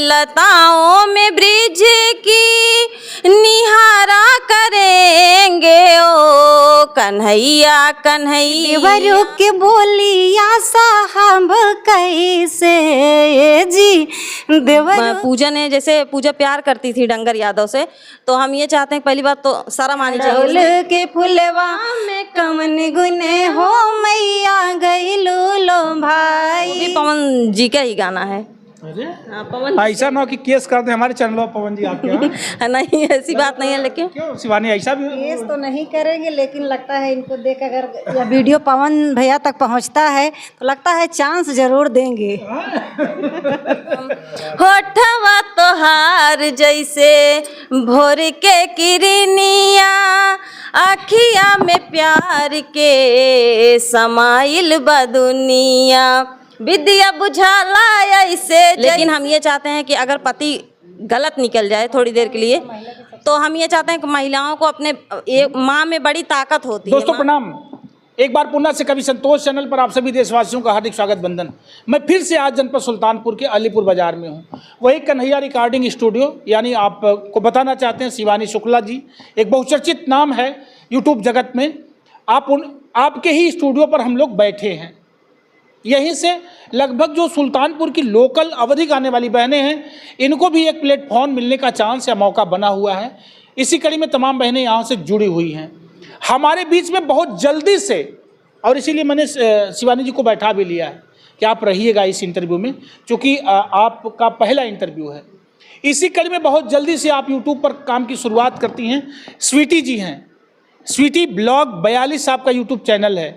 लताओं में ब्रिज की निहारा करेंगे ओ कन्हैया कन्हैया। देवरू के बोलिया साहब कैसे जी देवरू। पूजा ने जैसे पूजा प्यार करती थी डंगर यादव से, तो हम ये चाहते हैं पहली बात तो शर्म आनी राहुल चाहिए। के फुलवा में कमन गुने हो मैया गईलू लो भाई। ये पवन जी का ही गाना है। अरे हाँ, पवन ऐसा ना हो कि केस कर दे हमारे चैनल पर पवन जी आपके यहाँ। नहीं ऐसी बात नहीं है, लेकिन क्यों शिवानी ऐसा भी केस तो नहीं करेंगे, लेकिन लगता है इनको देख अगर यह वीडियो पवन भैया तक पहुंचता है तो लगता है चांस जरूर देंगे। होठवा तोहार जैसे भोर के किरनिया, अखिया में प्यार के समाइल बदुनिया, विद्या बुझाला ऐसे। लेकिन हम ये चाहते हैं कि अगर पति गलत निकल जाए थोड़ी देर के लिए, तो हम ये चाहते हैं कि महिलाओं को अपने माँ में बड़ी ताकत होती है। दोस्तों प्रणाम, एक बार पुनः से कवि संतोष चैनल पर आप सभी देशवासियों का हार्दिक स्वागत बंदन। मैं फिर से आज जनपद सुल्तानपुर के अलीपुर बाजार में हूँ, वही कन्हैया रिकॉर्डिंग स्टूडियो। यानी आपको बताना चाहते हैं शिवानी शुक्ला जी एक बहुचर्चित नाम है यूट्यूब जगत में। आपके ही स्टूडियो पर हम लोग बैठे हैं। यहीं से लगभग जो सुल्तानपुर की लोकल अवधिक आने वाली बहनें हैं, इनको भी एक प्लेटफॉर्म मिलने का चांस या मौका बना हुआ है। इसी कड़ी में तमाम बहनें यहाँ से जुड़ी हुई हैं हमारे बीच में बहुत जल्दी से, और इसीलिए मैंने शिवानी जी को बैठा भी लिया है कि आप रहिएगा इस इंटरव्यू में, क्योंकि आपका पहला इंटरव्यू है। इसी कड़ी में बहुत जल्दी से आप यूट्यूब पर काम की शुरुआत करती हैं। स्वीटी जी हैं, स्वीटी ब्लॉग 42 आपका यूट्यूब चैनल है।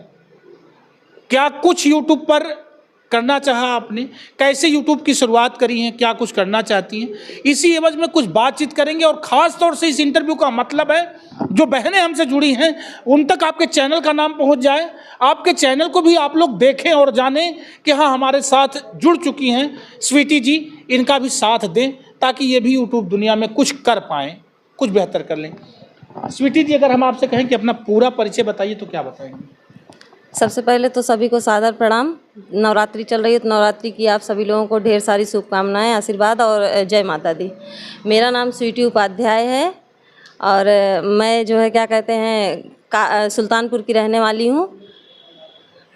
क्या कुछ यूट्यूब पर करना चाहा आपने, कैसे यूट्यूब की शुरुआत करी है, क्या कुछ करना चाहती हैं, इसी एवज में कुछ बातचीत करेंगे। और ख़ास तौर से इस इंटरव्यू का मतलब है जो बहनें हमसे जुड़ी हैं उन तक आपके चैनल का नाम पहुंच जाए, आपके चैनल को भी आप लोग देखें और जानें कि हाँ हमारे साथ जुड़ चुकी हैं स्वीटी जी। इनका भी साथ दें ताकि ये भी यूट्यूब दुनिया में कुछ कर पाएँ, कुछ बेहतर कर लें। स्वीटी जी, अगर हम आपसे कहें कि अपना पूरा परिचय बताइए तो क्या बताएंगे? सबसे पहले तो सभी को सादर प्रणाम। नवरात्रि चल रही है तो नवरात्रि की आप सभी लोगों को ढेर सारी शुभकामनाएं, आशीर्वाद और जय माता दी। मेरा नाम स्वीटी उपाध्याय है और मैं जो है क्या कहते हैं सुल्तानपुर की रहने वाली हूँ।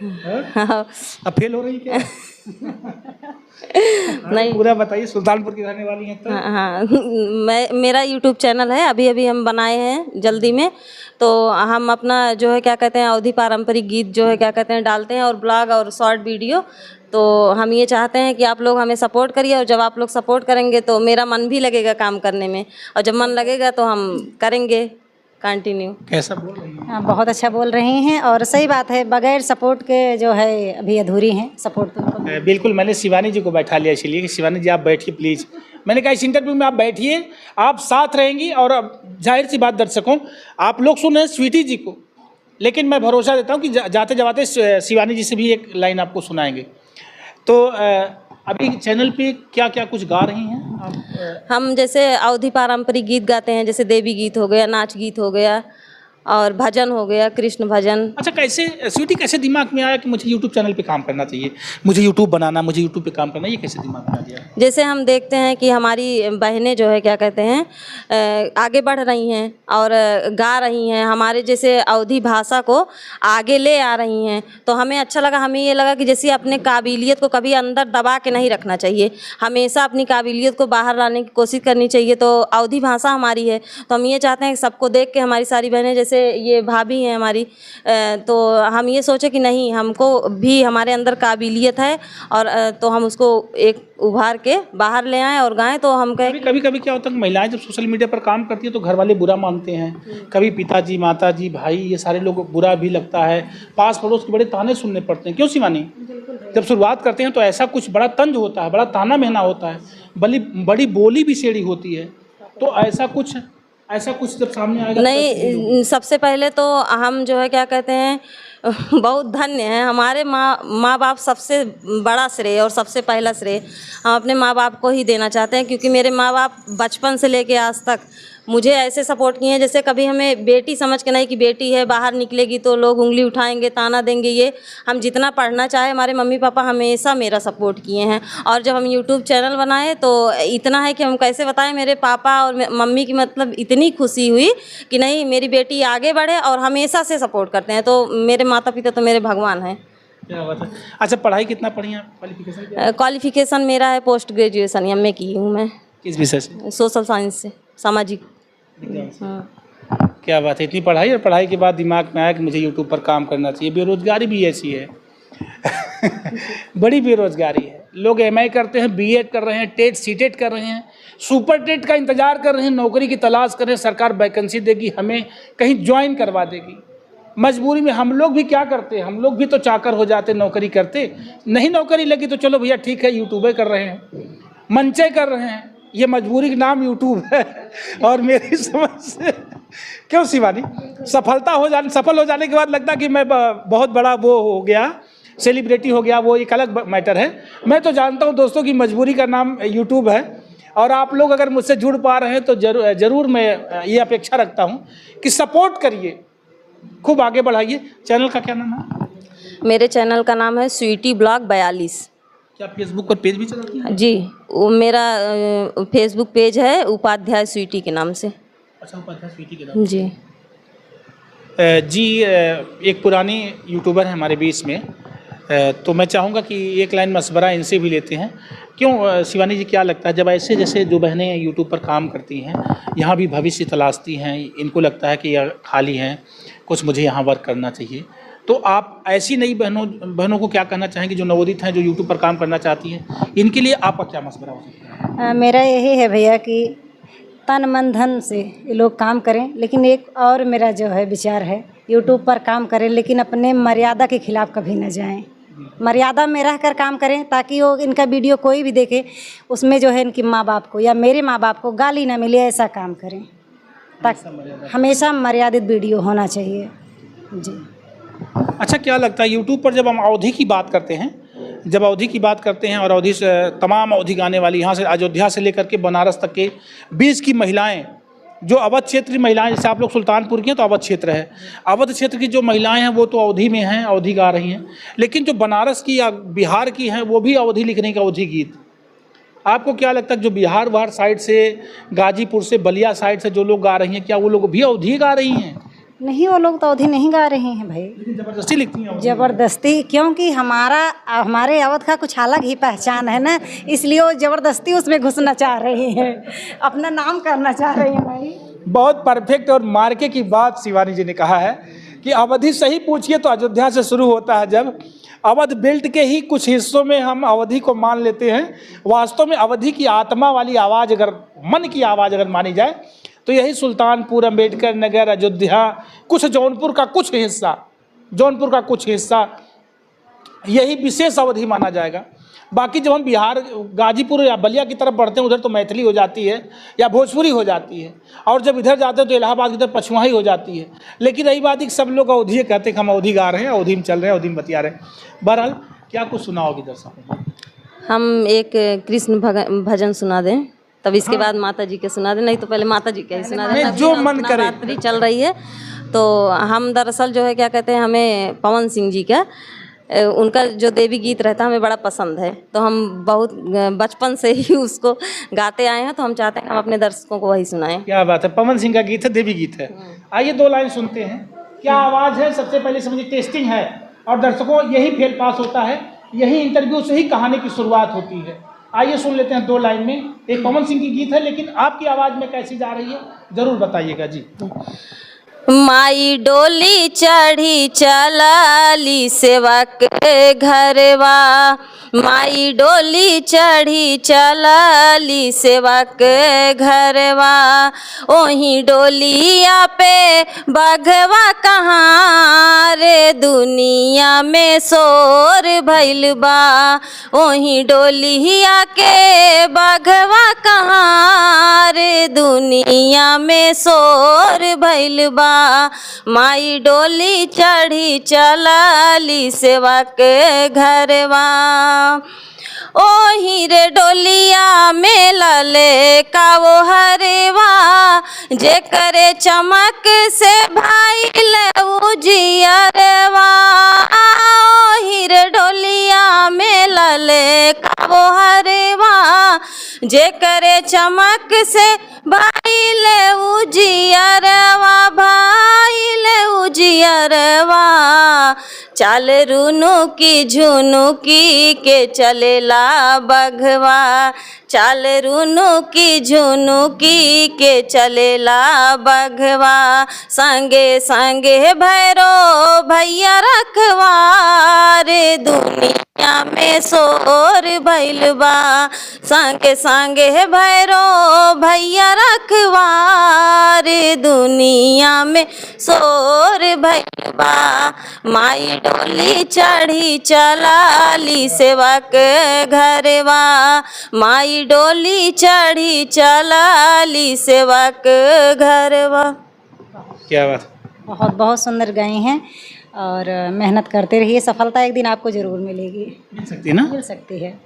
अब फेल हो रही क्या? नहीं, पूरा बताइए, सुल्तानपुर की रहने वाली हैं तो? हाँ, मेरा यूट्यूब चैनल है, अभी अभी हम बनाए हैं जल्दी में। तो हम अपना जो है क्या कहते हैं अवधी पारंपरिक गीत जो है क्या कहते हैं डालते हैं, और ब्लॉग और शॉर्ट वीडियो। तो हम ये चाहते हैं कि आप लोग हमें सपोर्ट करिए, और जब आप लोग सपोर्ट करेंगे तो मेरा मन भी लगेगा काम करने में, और जब मन लगेगा तो हम करेंगे कंटिन्यू। कैसा बोल रही हैं? हाँ, बहुत अच्छा बोल रही हैं और सही बात है, बगैर सपोर्ट के जो है अभी अधूरी हैं। सपोर्ट तो बिल्कुल, मैंने शिवानी जी को बैठा लिया इसलिए कि शिवानी जी आप बैठिए प्लीज़। मैंने कहा इस इंटरव्यू में आप बैठिए, आप साथ रहेंगी। और अब जाहिर सी बात दर्शकों, आप लोग सुने स्वीटी जी को, लेकिन मैं भरोसा देता हूँ कि जाते जाते शिवानी जी से भी एक लाइन आपको सुनाएंगे। तो अभी चैनल पे क्या क्या कुछ गा रही हैं आप? हम जैसे अवधी पारंपरिक गीत गाते हैं, जैसे देवी गीत हो गया, नाच गीत हो गया, और भजन हो गया, कृष्ण भजन। अच्छा, कैसे स्वीटी, कैसे दिमाग में आया कि मुझे यूट्यूब चैनल पे काम करना चाहिए, मुझे यूट्यूब बनाना, मुझे यूट्यूब पे काम करना, ये कैसे दिमाग में आ गया? जैसे हम देखते हैं कि हमारी बहनें जो है क्या कहते हैं आगे बढ़ रही हैं और गा रही हैं, हमारे जैसे अवधी भाषा को आगे ले आ रही हैं, तो हमें अच्छा लगा। हमें ये लगा कि जैसे अपने काबिलियत को कभी अंदर दबा के नहीं रखना चाहिए, हमेशा अपनी काबिलियत को बाहर लाने की कोशिश करनी चाहिए। तो अवधी भाषा हमारी है, तो हम ये चाहते हैं कि सबको देख के हमारी सारी बहनें, जैसे ये भाभी हैं हमारी, तो हम ये सोचे कि नहीं, हमको भी हमारे अंदर काबिलियत है, और तो हम उसको एक उभार के बाहर ले आएँ और गाएं। तो हम कहें कभी कभी क्या होता है, महिलाएं जब सोशल मीडिया पर काम करती है तो घर वाले बुरा मानते हैं, कभी पिताजी, माताजी, भाई, ये सारे लोग बुरा भी लगता है, पास पड़ोस के बड़े ताने सुनने पड़ते हैं। क्यों शिवानी? जब शुरुआत करते हैं तो ऐसा कुछ बड़ा तंज होता है, बड़ा ताना महना होता है, बड़ी बोली भी शेड़ी होती है, तो ऐसा कुछ जब सामने आएगा? नहीं, सबसे पहले तो हम जो है क्या कहते हैं बहुत धन्य हैं, हमारे माँ बाप सबसे बड़ा श्रेय और सबसे पहला श्रेय हम अपने माँ बाप को ही देना चाहते हैं, क्योंकि मेरे माँ बाप बचपन से लेके आज तक मुझे ऐसे सपोर्ट किए हैं जैसे कभी हमें बेटी समझ के नहीं कि बेटी है बाहर निकलेगी तो लोग उंगली उठाएंगे, ताना देंगे। ये हम जितना पढ़ना चाहे, हमारे मम्मी पापा हमेशा मेरा सपोर्ट किए हैं। और जब हम यूट्यूब चैनल बनाए तो इतना है कि हम कैसे बताएं, मेरे पापा और मम्मी की मतलब इतनी खुशी हुई कि नहीं मेरी बेटी आगे बढ़े, और हमेशा से सपोर्ट करते हैं। तो मेरे माता पिता तो मेरे भगवान हैं। क्या बात है। अच्छा, पढ़ाई कितना पढ़ी हैं? क्वालिफिकेशन क्या है? क्वालिफिकेशन मेरा है पोस्ट ग्रेजुएशन, एमए की हूँ मैं, किस विषय से? सोशल साइंस से, सामाजिक। हाँ। क्या बात है, इतनी पढ़ाई और पढ़ाई के बाद दिमाग में आया कि मुझे यूट्यूब पर काम करना चाहिए। बेरोजगारी भी ऐसी है बड़ी बेरोजगारी है। लोग एमए करते हैं, बीएड कर रहे हैं, टेट सीटेट कर रहे हैं, सुपर टेट का इंतजार कर रहे हैं, नौकरी की तलाश कर रहे हैं, सरकार वैकेंसी देगी, हमें कहीं ज्वाइन करवा देगी। मजबूरी में हम लोग भी क्या करते हैं, हम लोग भी तो चाकर हो जाते, नौकरी करते नहीं, नौकरी लगी तो चलो भैया ठीक है यूट्यूबे कर रहे हैं, मंचे कर रहे हैं। ये मजबूरी का नाम यूट्यूब है। और मेरी समझ से क्यों शिवानी, सफल हो जाने के बाद लगता कि मैं बहुत बड़ा वो हो गया, सेलिब्रिटी हो गया, वो एक अलग मैटर है। मैं तो जानता हूँ दोस्तों की मजबूरी का नाम यूट्यूब है। और आप लोग अगर मुझसे जुड़ पा रहे हैं तो जरूर मैं ये अपेक्षा रखता हूँ कि सपोर्ट करिए, खूब आगे बढ़ाइए। चैनल का क्या नाम है? मेरे चैनल का नाम है स्वीटी ब्लॉग 42। क्या फेसबुक पर पेज भी चलाती हैं? जी, वो मेरा फेसबुक पेज है उपाध्याय स्वीटी के नाम से। अच्छा, उपाध्याय स्वीटी के नाम। जी जी, एक पुरानी यूट्यूबर है हमारे बीच में, तो मैं चाहूँगा कि एक लाइन मशवरा इनसे भी लेते हैं। क्यों शिवानी जी, क्या लगता है जब ऐसे जैसे जो बहनें यूट्यूब पर काम करती हैं, यहाँ भी भविष्य तलाशती हैं, इनको लगता है कि यह खाली हैं, कुछ मुझे यहाँ वर्क करना चाहिए, तो आप ऐसी नई बहनों को क्या कहना चाहेंगे जो नवोदित हैं, जो यूट्यूब पर काम करना चाहती हैं? इनके लिए आपका क्या मशवरा हो सकता है? मेरा यही है भैया कि तन मन धन से ये लोग काम करें, लेकिन एक और मेरा जो है विचार है, यूट्यूब पर काम करें लेकिन अपने मर्यादा के खिलाफ कभी न जाएं। मर्यादा में रहकर काम करें ताकि वो इनका वीडियो कोई भी देखे उसमें जो है इनकी माँ बाप को या मेरे माँ बाप को गाली ना मिले, ऐसा काम करें। ताकि हमेशा मर्यादित वीडियो होना चाहिए। जी। अच्छा, क्या लगता है यूट्यूब पर जब हम अवधि की बात करते हैं, और अवधि से तमाम अवधि गाने वाली, यहाँ से अयोध्या से लेकर के बनारस तक के बीच की महिलाएं, जो अवध क्षेत्र की महिलाएं, जैसे आप लोग सुल्तानपुर की हैं तो अवध क्षेत्र है, अवध क्षेत्र की जो महिलाएं हैं वो तो अवधि में हैं, अवधि गा रही हैं, लेकिन जो बनारस की या बिहार की हैं वो भी अवधि लिख रही हैं, अवधि गीत। आपको क्या लगता है जो बिहार साइड से, गाजीपुर से, बलिया साइड से जो लोग गा रही हैं, क्या वो लोग भी अवधि गा रही हैं? नहीं, वो लोग तो अवधि नहीं गा रहे हैं भाई, लेकिन ज़बरदस्ती लिखती हैं अवधि। ज़बरदस्ती, क्योंकि हमारे अवध का कुछ अलग ही पहचान है ना, इसलिए वो ज़बरदस्ती उसमें घुसना चाह रहे हैं, अपना नाम करना चाह रहे हैं भाई। बहुत परफेक्ट और मार्के की बात शिवानी जी ने कहा है कि अवधि सही पूछिए तो अयोध्या से शुरू होता है। जब अवध बेल्ट के ही कुछ हिस्सों में हम अवधि को मान लेते हैं, वास्तव में अवधि की आत्मा वाली आवाज़, अगर मन की आवाज़ अगर मानी जाए तो यही सुल्तानपुर, अम्बेडकर नगर, अयोध्या, कुछ जौनपुर का कुछ हिस्सा यही विशेष अवधि माना जाएगा। बाकी जब हम बिहार, गाजीपुर या बलिया की तरफ बढ़ते हैं उधर तो मैथिली हो जाती है या भोजपुरी हो जाती है, और जब इधर जाते हैं तो इलाहाबाद की तरफ पछुआही हो जाती है। लेकिन रही बात कि सब लोग अवधि कहते हैं कि हम अवधि गा रहे हैं, अवधि में चल रहे हैं, अवधि में बतिया रहे हैं। बहरहाल, क्या कुछ सुनाओगी दर्शकों? हम एक कृष्ण भजन सुना दें, तब इसके बाद माता जी के सुना दें, नहीं तो पहले माता जी के ही सुना दें, जो मन करे। नवरात्रि चल रही है तो हम दरअसल जो है क्या कहते हैं, हमें पवन सिंह जी का उनका जो देवी गीत रहता है हमें बड़ा पसंद है, तो हम बहुत बचपन से ही उसको गाते आए हैं, तो हम चाहते हैं हम अपने दर्शकों को वही सुनाएं। क्या बात है, पवन सिंह का गीत है, देवी गीत है। आइए 2 लाइन सुनते हैं। क्या आवाज़ है, सबसे पहले समझिए टेस्टिंग है, और दर्शकों यही फेल पास होता है, यही इंटरव्यू से ही कहानी की शुरुआत होती है। आइए सुन लेते हैं 2 लाइन में। एक पवन सिंह की गीत है, लेकिन आपकी आवाज़ में कैसी जा रही है जरूर बताइएगा जी। माई डोली चढ़ी चलाली सेवक घरवा, माई डोली चढ़ी चलाली सेवक घरवा, ओही डोलिया पे बघवा कहाँ रे दुनिया में शोर भइल बा, ओही डोलिया के बघवा कहाँ रे दुनिया में शोर भइल बा, माई डोली चढ़ी चलाली सेवक घरवा, ओही रे डोलिया में में लले का वो हरवा, जे करे चमक से भाई ले उजियरवा। हीर ढोलिया में लले का वो हरवा, जे करे चमक से भाई ले उजियरवा, भाई ले उजियरवा। चाल रुनु की झुनुकी के चलेला बघवा, चाल रुनु की झुनुकी के चलेला बघवा। संगे संगे भैरो भैया रखवार, दुनिया में शोर भइल बा। संगे संगे भैरो भैया रखवार, दुनिया में शोर भइल बा। माई डोली चढ़ी चलाली सेवक घरवा, माई डोली चढ़ी चलाली सेवक घरवा। क्या बात। बहुत बहुत सुंदर गाई हैं और मेहनत करते रहिए, सफलता एक दिन आपको ज़रूर मिलेगी। मिल सकती है ना? मिल सकती है।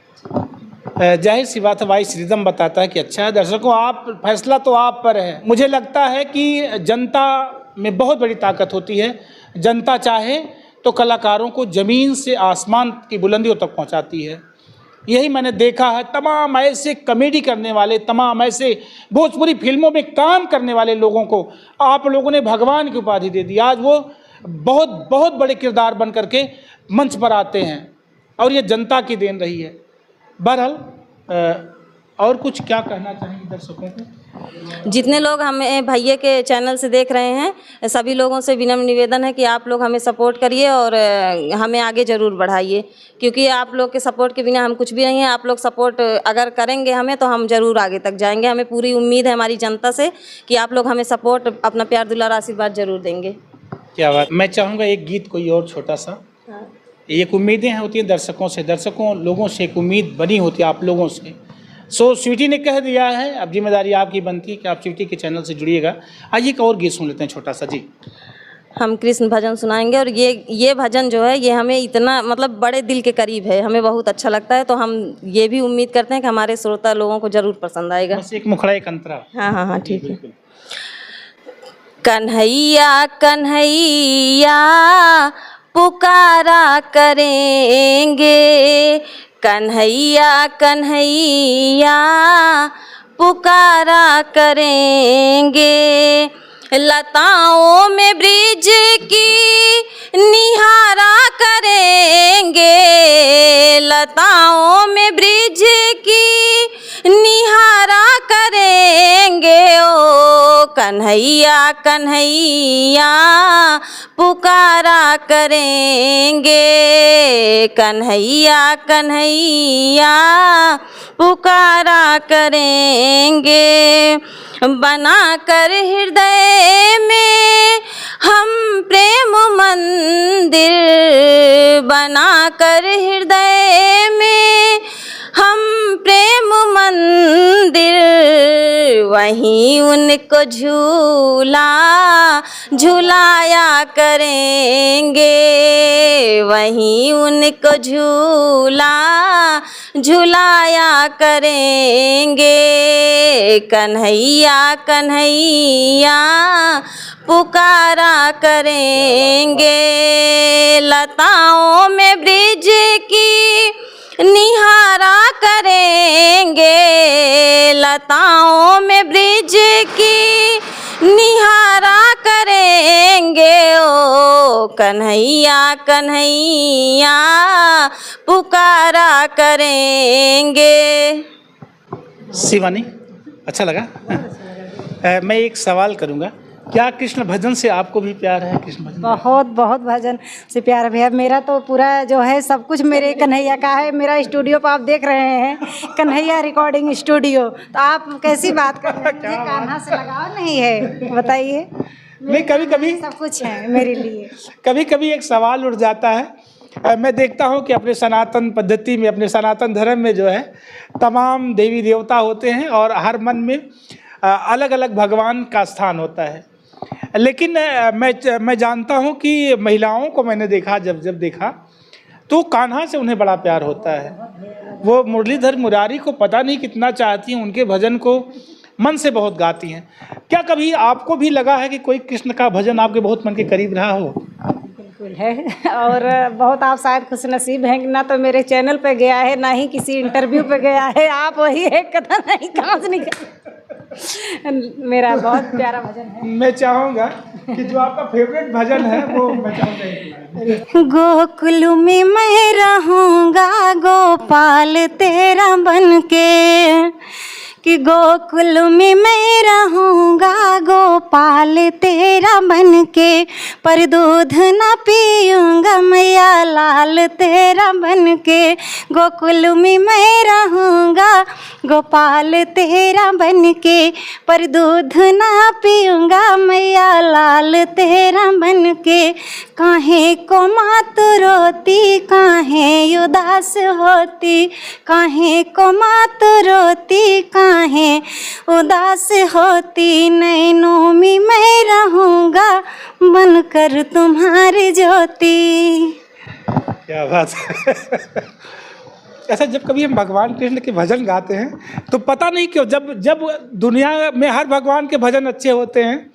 जाहिर सी बात है, भाई श्रीदम बताता है कि अच्छा है। दर्शकों, आप फैसला तो आप पर है। मुझे लगता है कि जनता में बहुत बड़ी ताकत होती है। जनता चाहे तो कलाकारों को ज़मीन से आसमान की बुलंदियों तक पहुंचाती है। यही मैंने देखा है। तमाम ऐसे कॉमेडी करने वाले, तमाम ऐसे भोजपुरी फिल्मों में काम करने वाले लोगों को आप लोगों ने भगवान की उपाधि दे दी। आज वो बहुत बहुत बड़े किरदार बन करके मंच पर आते हैं और ये जनता की देन रही है। बहरहाल और कुछ क्या कहना चाहेंगे दर्शकों को? जितने लोग हमें भैया के चैनल से देख रहे हैं, सभी लोगों से विनम्र निवेदन है कि आप लोग हमें सपोर्ट करिए और हमें आगे ज़रूर बढ़ाइए, क्योंकि आप लोग के सपोर्ट के बिना हम कुछ भी नहीं है। आप लोग सपोर्ट अगर करेंगे हमें तो हम ज़रूर आगे तक जाएंगे। हमें पूरी उम्मीद है हमारी जनता से कि आप लोग हमें सपोर्ट, अपना प्यार दुलार आशीर्वाद ज़रूर देंगे। क्या बात। मैं चाहूँगा एक गीत कोई और छोटा सा। एक उम्मीदें होती हैं दर्शकों से, दर्शकों लोगों से एक उम्मीद बनी होती है आप लोगों से। सो स्वीटी ने कह दिया है, अब जिम्मेदारी आपकी बनती है कि आप स्वीटी के चैनल से जुड़िएगा। आइए एक और गीत सुन लेते हैं छोटा सा जी। हम कृष्ण भजन सुनाएंगे और ये भजन जो है ये हमें इतना मतलब बड़े दिल के करीब है, हमें बहुत अच्छा लगता है। तो हम ये भी उम्मीद करते हैं कि हमारे श्रोता लोगों को ज़रूर पसंद आएगा। बस एक मुखड़ा एक अंतरा। हाँ हाँ हाँ ठीक है। कन्हैया कन्हैया पुकारा करेंगे, कन्हैया कन्हैया पुकारा करेंगे। लताओं में ब्रिज की निहारा करेंगे, लताओं में ब्रिज की निहारा करेंगे। ओ कन्हैया कन्हैया पुकारा करेंगे, कन्हैया कन्हैया पुकारा करेंगे। बनाकर हृदय में हम प्रेम मंदिर, बनाकर हृदय में हम प्रेम मंदिर। वहीं उनको झूला झुलाया करेंगे, वहीं उनको झूला झुलाया करेंगे। कन्हैया कन्हैया पुकारा करेंगे। लताओं में ब्रिज की निहारा करेंगे, लताओं में ब्रिज की निहारा करेंगे। ओ कन्हैया कन्हैया पुकारा करेंगे। शिवानी, अच्छा लगा? मैं एक सवाल करूंगा, क्या कृष्ण भजन से आपको भी प्यार है? कृष्ण भजन बहुत बहुत भजन से प्यार है भैया। मेरा तो पूरा जो है सब कुछ मेरे कन्हैया का है। मेरा स्टूडियो पर आप देख रहे हैं कन्हैया रिकॉर्डिंग स्टूडियो, तो आप कैसी बात कर रहे हैं? कान्हा से लगाव नहीं है, बताइए। नहीं, कभी कभी सब कुछ है मेरे लिए। कभी कभी एक सवाल उठ जाता है। मैं देखता हूँ कि अपने सनातन पद्धति में, अपने सनातन धर्म में जो है तमाम देवी देवता होते हैं और हर मन में अलग अलग भगवान का स्थान होता है। लेकिन मैं जानता हूँ कि महिलाओं को मैंने देखा, जब देखा तो कान्हा से उन्हें बड़ा प्यार होता है। वो मुरलीधर मुरारी को पता नहीं कितना चाहती हैं, उनके भजन को मन से बहुत गाती हैं। क्या कभी आपको भी लगा है कि कोई कृष्ण का भजन आपके बहुत मन के करीब रहा हो? बिल्कुल है। और बहुत आप शायद खुशनसीब हैं कि ना तो मेरे चैनल पे गया है, ना ही किसी इंटरव्यू पे गया है। आप वही एक कदम नहीं, कहाँ से निकल। मेरा बहुत प्यारा भजन है। मैं चाहूँगा कि जो आपका फेवरेट भजन है वो मैं चाहूँगा। गोकुल में मैं रहूँगा गोपाल तेरा बन के, कि गोकुल में मैं रहूँगा गोपाल तेरा बन के, पर दूध ना पीऊँगा मैया लाल तेरा बन के। गोकुल में मैं रहूँगा गोपाल तेरा बन के, पर दूध ना पीऊँगा मैया लाल तेरा बन के। काहे को मात रोती काहे उदास होती, काहे को मात रोती काहे उदास होती, नैनों में मैं रहूँगा बनकर तुम्हारी ज्योति। क्या बात है। ऐसा जब कभी हम भगवान कृष्ण के भजन गाते हैं तो पता नहीं क्यों जब दुनिया में हर भगवान के भजन अच्छे होते हैं,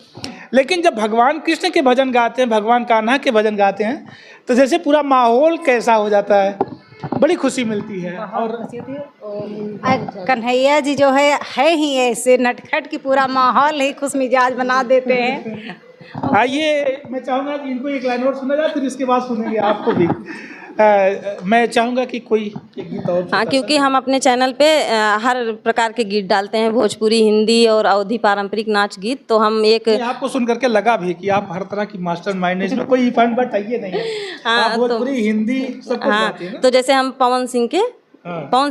लेकिन जब भगवान कृष्ण के भजन गाते हैं, भगवान कान्हा के भजन गाते हैं, तो जैसे पूरा माहौल कैसा हो जाता है, बड़ी खुशी मिलती है। और कन्हैया जी जो है ही ऐसे नटखट की पूरा माहौल ही खुश मिजाज बना देते हैं। आइए मैं चाहूँगा कि इनको एक लाइन और सुना जाए, फिर इसके बाद सुनेंगे आपको भी। मैं चाहूँगा कि कोई एक गीत और। हाँ, क्योंकि हम अपने चैनल पे हर प्रकार के गीत डालते हैं, भोजपुरी, हिंदी और अवधी पारंपरिक नाच गीत। तो हम एक आपको सुन करके लगा भी कि आप हर तरह की मास्टर माइंड है, इसमें कोई इफान बट आइए नहीं है। हाँ, आप भोजपुरी, हिंदी सब कुछ हाँ, गाती हैं ना? तो जैसे हम पवन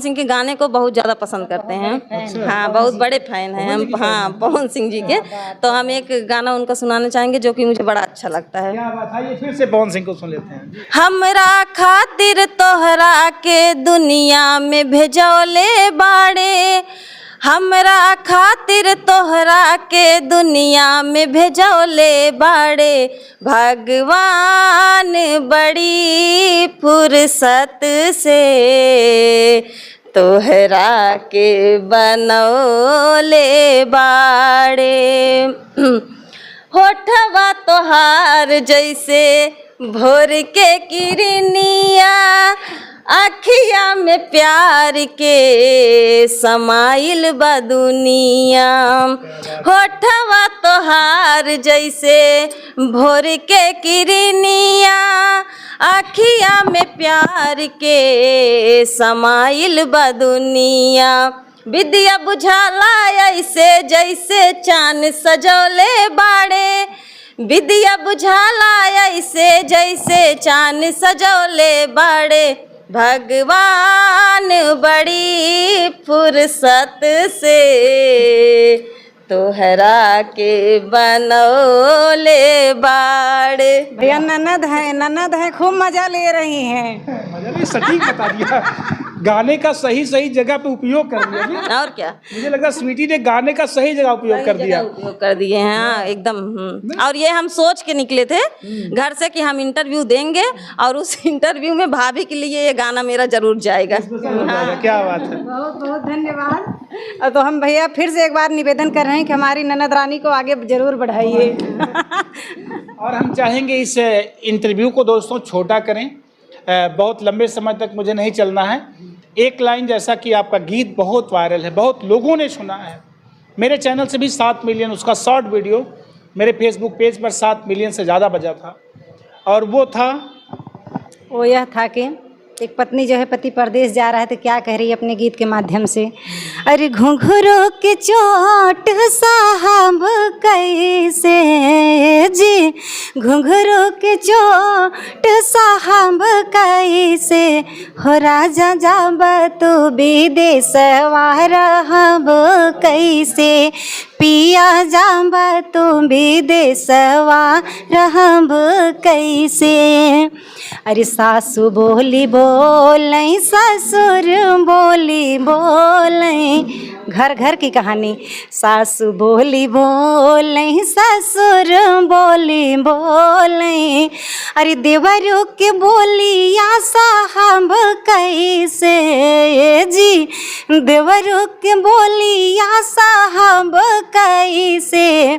सिंह के गाने को बहुत ज़्यादा पसंद करते हैं। हाँ, बहुत बड़े फैन हैं हम। हाँ, पवन सिंह जी के। तो हम एक गाना उनका सुनाना चाहेंगे जो कि मुझे बड़ा अच्छा लगता है। क्या बात है, फिर से पवन सिंह को सुन लेते हैं। हमरा खातिर तोहरा के दुनिया में भेजौले बाड़े, हमरा खातिर तोहरा के दुनिया में भेजौले बाड़े, भगवान बड़ी फुर्सत से तोहरा के बनौले बाड़े। होठवा तोहार जैसे भोर के किरनिया, अखिया में प्यार के समाइल बा दुनिया। होठवा तोहार जैसे भोर के किरनिया, अखिया में प्यार के समाइल बा दुनिया। विद्या बुझाला ऐसे जैसे चांद सजौले बाड़े, विद्या बुझाला ऐसे जैसे चांद सजौले बाड़े, भगवान बड़ी फुर्सत से तोहरा के बनौले बाड़े। भैया ननद है खूब मजा ले रही हैं। मजा भी सटीक बता दिया, गाने का सही जगह पे उपयोग कर दिया। और क्या, मुझे लगा स्वीटी ने गाने का सही जगह उपयोग कर दिया। उपयोग कर दिए हैं। हाँ, एकदम। और ये हम सोच के निकले थे घर से कि हम इंटरव्यू देंगे और उस इंटरव्यू में भाभी के लिए ये गाना मेरा जरूर जाएगा। क्या बात है, बहुत बहुत धन्यवाद। तो हम भैया फिर से एक बार निवेदन कर रहे हैं कि हमारी ननद रानी को आगे जरूर बढ़ाइए। और हम चाहेंगे इस इंटरव्यू को दोस्तों छोटा करें, बहुत लंबे समय तक मुझे नहीं चलना है। एक लाइन, जैसा कि आपका गीत बहुत वायरल है, बहुत लोगों ने सुना है, मेरे चैनल से भी 7 मिलियन उसका शॉर्ट वीडियो मेरे फेसबुक पेज पर 7 मिलियन से ज़्यादा बजा था। और वो यह था कि एक पत्नी जो है पति परदेश जा रहा है तो क्या कह रही है अपने गीत के माध्यम से। अरे घुंघरू के चोट साहब कैसे जी, घुंघरू के चोट साहब कैसे, हो राजा जब तू विदेशवा रहब कैसे, पिया जब तू विदेशवा रहब कैसे। अरे सासू बोली बोलें ससुर बोली बोलें, घर घर की कहानी। सासू बोली बोले ससुर बोली बोले, अरे देवरू के बोली या साहब कैसे जी, देवरू के बोली या साहब कैसे,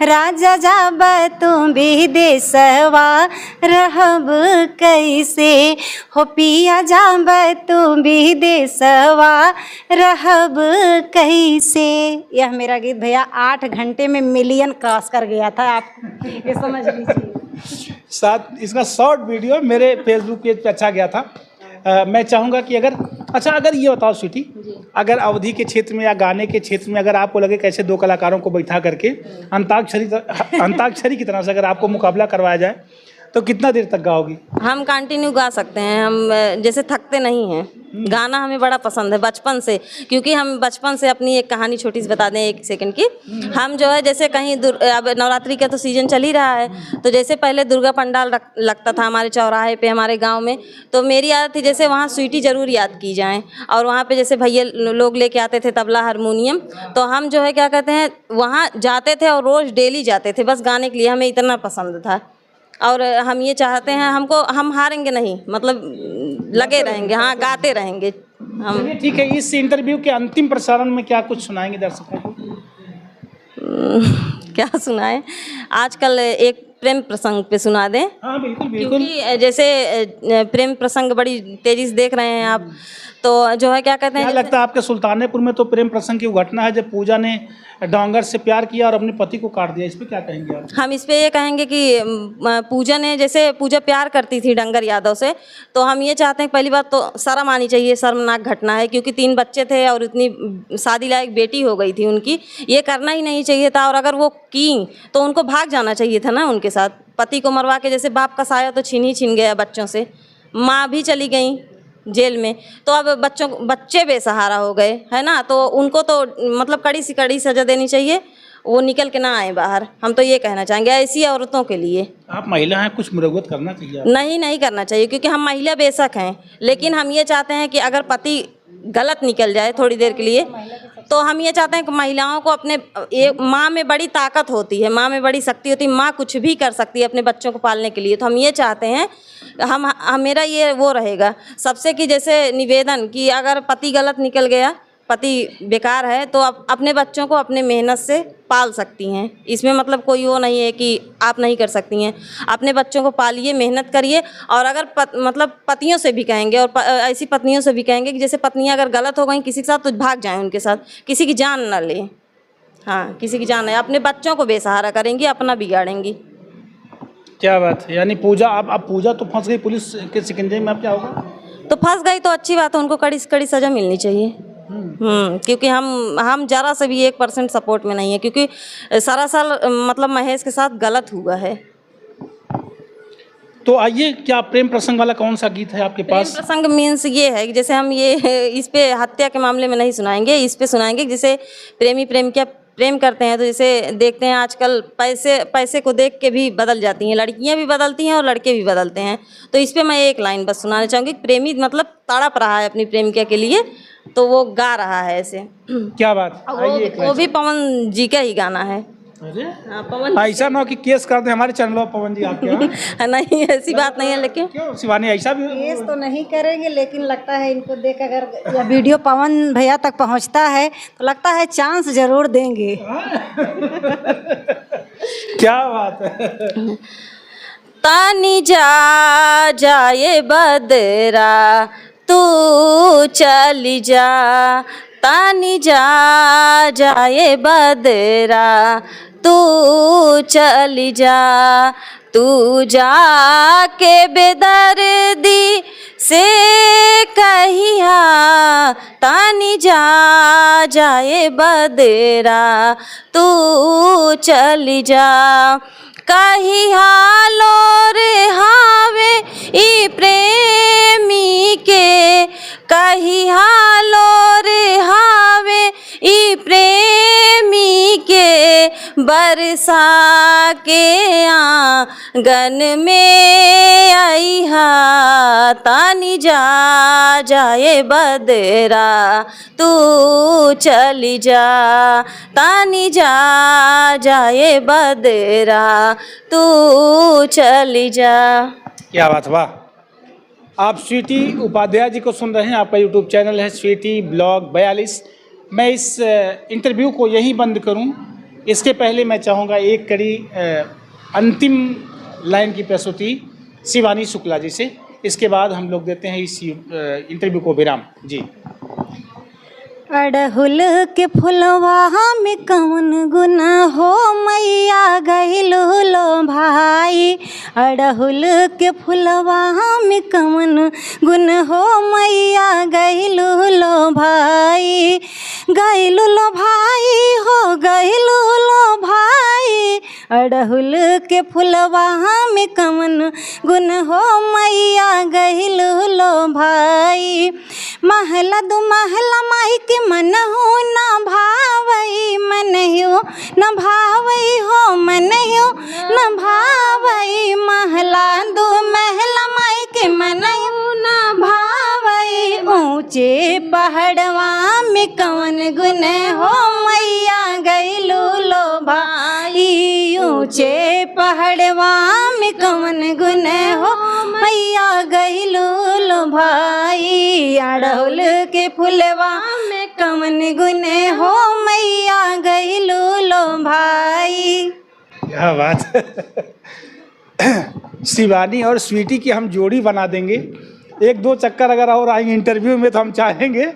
राजा जाब तुम विदेशवा रहब कैसे, हो पिया जाब तुम विदेशवा रहब कैसे। यह मेरा गीत भैया 8 घंटे में मिलियन क्रॉस कर गया था, आप ये समझ लीजिए। साथ इसका शॉर्ट वीडियो मेरे फेसबुक पेज पे अच्छा गया था। मैं चाहूँगा कि अगर ये बताओ स्वीटी, अगर अवधि के क्षेत्र में या गाने के क्षेत्र में अगर आपको लगे कैसे 2 कलाकारों को बैठा करके अंताक्षरी की तरह से अगर आपको मुकाबला करवाया जाए तो कितना देर तक गाओगी? हम कंटिन्यू गा सकते हैं, हम जैसे थकते नहीं हैं। गाना हमें बड़ा पसंद है बचपन से, क्योंकि हम बचपन से अपनी एक कहानी छोटी सी बता दें 1 सेकंड की। हम जो है जैसे कहीं अब नवरात्रि का तो सीजन चल ही रहा है, तो जैसे पहले दुर्गा पंडाल लगता था हमारे चौराहे पे हमारे गांव में, तो मेरी आदत थी जैसे वहाँ स्वीटी ज़रूर याद की जाए, और वहाँ पे जैसे भैया लोग लेके आते थे तबला हारमोनियम, तो हम जो है क्या कहते हैं वहाँ जाते थे और रोज़ डेली जाते थे बस गाने के लिए, हमें इतना पसंद था। और हम ये चाहते हैं हम हारेंगे नहीं, मतलब लगे रहेंगे, हाँ गाते रहेंगे हम। ठीक है, इस इंटरव्यू के अंतिम प्रसारण में क्या कुछ सुनाएंगे दर्शकों को? क्या सुनाएं? आजकल एक प्रेम प्रसंग पे सुना दें। हाँ बिल्कुल बिल्कुल। क्योंकि जैसे प्रेम प्रसंग बड़ी तेजी से देख रहे हैं आप, तो जो है क्या कहते हैं, क्या लगता है आपके सुल्तानपुर में तो प्रेम प्रसंग की घटना है जब पूजा ने डांगर से प्यार किया और अपने पति को काट दिया, इस पे क्या कहेंगे आप? हम इस पे ये कहेंगे कि पूजा ने जैसे पूजा प्यार करती थी डंगर यादव से, तो हम ये चाहते हैं पहली बात तो शर्म आनी चाहिए, शर्मनाक घटना है, क्योंकि 3 बच्चे थे और इतनी शादी लायक बेटी हो गई थी उनकी, ये करना ही नहीं चाहिए था। और अगर वो की तो उनको भाग जाना चाहिए था ना उनके साथ, पति को मरवा के, जैसे बाप का साया तो छीन गया बच्चों से, माँ भी चली गई जेल में, तो अब बच्चे बेसहारा हो गए है ना, तो उनको तो मतलब कड़ी से कड़ी सजा देनी चाहिए, वो निकल के ना आए बाहर। हम तो ये कहना चाहेंगे ऐसी औरतों के लिए। आप महिला हैं, कुछ मुरव्वत करना चाहिए? नहीं करना चाहिए, क्योंकि हम महिला बेशक हैं, लेकिन हम ये चाहते हैं कि अगर पति गलत निकल जाए थोड़ी देर के लिए, तो हम ये चाहते हैं कि महिलाओं को अपने माँ में बड़ी ताकत होती है, माँ में बड़ी शक्ति होती है, माँ कुछ भी कर सकती है अपने बच्चों को पालने के लिए। तो हम ये चाहते हैं, हम मेरा ये वो रहेगा सबसे कि जैसे निवेदन कि अगर पति गलत निकल गया, पति बेकार है, तो आप अपने बच्चों को अपने मेहनत से पाल सकती हैं। इसमें मतलब कोई वो नहीं है कि आप नहीं कर सकती हैं, अपने बच्चों को पालिए, मेहनत करिए। और अगर मतलब पतियों से भी कहेंगे और ऐसी पत्नियों से भी कहेंगे कि जैसे पत्नियां अगर गलत हो गई किसी के साथ तो भाग जाएं उनके साथ, किसी की जान ना ले, हाँ किसी की जान नहीं, अपने बच्चों को बेसहारा करेंगी, अपना बिगाड़ेंगी। क्या बात है, यानी पूजा अब पूजा तो फंस गई पुलिस के शिकंजे में, अब क्या होगा? तो फंस गई तो अच्छी बात है, उनको कड़ी से कड़ी सज़ा मिलनी चाहिए। क्योंकि हम ज़रा से भी 1% सपोर्ट में नहीं है, क्योंकि सरासर मतलब महेश के साथ गलत हुआ है। तो आइए, क्या प्रेम प्रसंग वाला कौन सा गीत है आपके पास? प्रेम प्रसंग मीन्स ये है कि जैसे हम ये इस पे हत्या के मामले में नहीं सुनाएंगे, इस पे सुनाएंगे जैसे प्रेमी प्रेमिका प्रेम करते हैं, तो जैसे देखते हैं आजकल पैसे को देख के भी बदल जाती हैं, लड़कियां भी बदलती हैं और लड़के भी बदलते हैं। तो इस पे मैं एक लाइन बस सुनाना चाहूँगी, प्रेमी मतलब तड़प रहा है अपनी प्रेमिका के लिए, तो वो गा रहा है ऐसे। क्या बात, वो भी पवन जी का ही गाना है। अरे हाँ, पवन ऐसा ना कि केस कर दे हमारे चैनल पर पवन जी आपके यहाँ? नहीं ऐसी बात नहीं है, लेकिन क्यों शिवानी, ऐसा भी? केस तो नहीं करेंगे, लेकिन लगता है इनको देख अगर यह वीडियो पवन भैया तक पहुंचता है तो लगता है चांस जरूर देंगे। क्या बात है। तानी जाए बदरा तू चली जा, तानी जाए बदरा तू चली जा, तू जाके बेदर्दी से कहिया, तानी जाए बदरा तू चली जा, कहिया लोर हावे ई प्रेमी के, कहिया लोर हावे ई प्रेमी के, बरसा के आंगन में आईहा, तानी जा जाए बदरा तू चली जा, तानी जा जाए बदरा तू चली जा। क्या बात, वाह। आप स्वीटी उपाध्याय जी को सुन रहे हैं। आपका यूट्यूब चैनल है स्वीटी ब्लॉग 42। मैं इस इंटरव्यू को यहीं बंद करूं। इसके पहले मैं चाहूँगा एक कड़ी अंतिम लाइन की प्रस्तुति शिवानी शुक्ला जी से। इसके बाद हम लोग देते हैं इस इंटरव्यू को विराम। जी। अड़हुल के फुलवा में कौन गुना हो मैया गइलो लो भाई, अड़हुल के फुलवा में कौन गुन हो मैया गइलो लो भाई, गइलो लो भाई हो गइलो लो भाई, अड़हुल के फुलवा में कौन गुन हो मैया गइलो लो भाई, महला दो महला माई के मन हो न भावई, मन हो न भावई हो, मन हो न भावई, महला दो महला माई के मन हो न भावई, ऊंचे पहाड़वा में कौन गुन हो मैया गइलो लो भाई, ऊंचे पहाड़वा में कौन गुन हो मैया गइलो लो भाई, अड़हुल के फुलवा में कौन गुन हो मैया गइलो लो भाई। क्या बात शिवानी और स्वीटी की हम जोड़ी बना देंगे। एक दो चक्कर अगर और आएंगे इंटरव्यू में तो हम चाहेंगे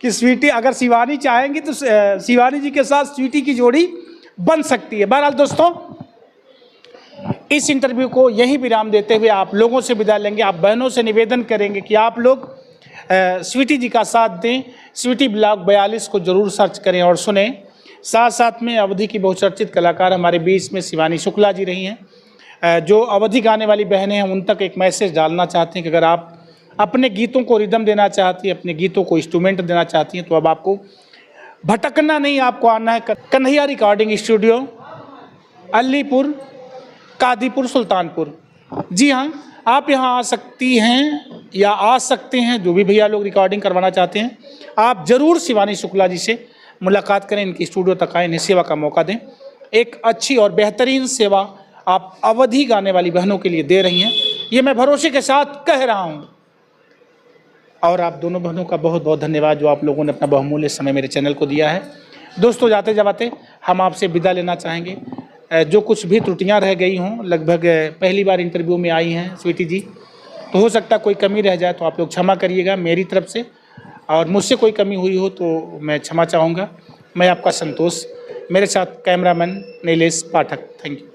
कि स्वीटी, अगर शिवानी चाहेंगी तो शिवानी जी के साथ स्वीटी की जोड़ी बन सकती है। बहरहाल दोस्तों, इस इंटरव्यू को यहीं विराम देते हुए आप लोगों से विदा लेंगे। आप बहनों से निवेदन करेंगे कि आप लोग स्वीटी जी का साथ दें। स्वीटी ब्लॉग 42 को ज़रूर सर्च करें और सुनें। साथ साथ में अवधि की बहुचर्चित कलाकार हमारे बीच में शिवानी शुक्ला जी रही हैं। जो अवधि गाने वाली बहनें हैं उन तक एक मैसेज डालना चाहते हैं कि अगर आप अपने गीतों को रिदम देना चाहती हैं, अपने गीतों को इंस्ट्रूमेंट देना चाहती हैं, तो अब आपको भटकना नहीं, आपको आना है कन्हैया रिकॉर्डिंग स्टूडियो, अलीपुर, कादीपुर, सुल्तानपुर। जी हाँ, आप यहाँ आ सकती हैं या आ सकते हैं, जो भी भैया लोग रिकॉर्डिंग करवाना चाहते हैं। आप ज़रूर शिवानी शुक्ला जी से मुलाकात करें, इनकी स्टूडियो तक आएँ, इन्हें सेवा का मौका दें। एक अच्छी और बेहतरीन सेवा आप अवधि गाने वाली बहनों के लिए दे रही हैं, ये मैं भरोसे के साथ कह रहा हूँ। और आप दोनों बहनों का बहुत बहुत धन्यवाद जो आप लोगों ने अपना बहुमूल्य समय मेरे चैनल को दिया है। दोस्तों, जाते जाते हम आपसे विदा लेना चाहेंगे। जो कुछ भी त्रुटियां रह गई हों, लगभग पहली बार इंटरव्यू में आई हैं स्वीटी जी, तो हो सकता कोई कमी रह जाए तो आप लोग क्षमा करिएगा मेरी तरफ से, और मुझसे कोई कमी हुई हो तो मैं क्षमा चाहूँगा। मैं आपका संतोष, मेरे साथ cameraman Nilesh Pathak. Thank you.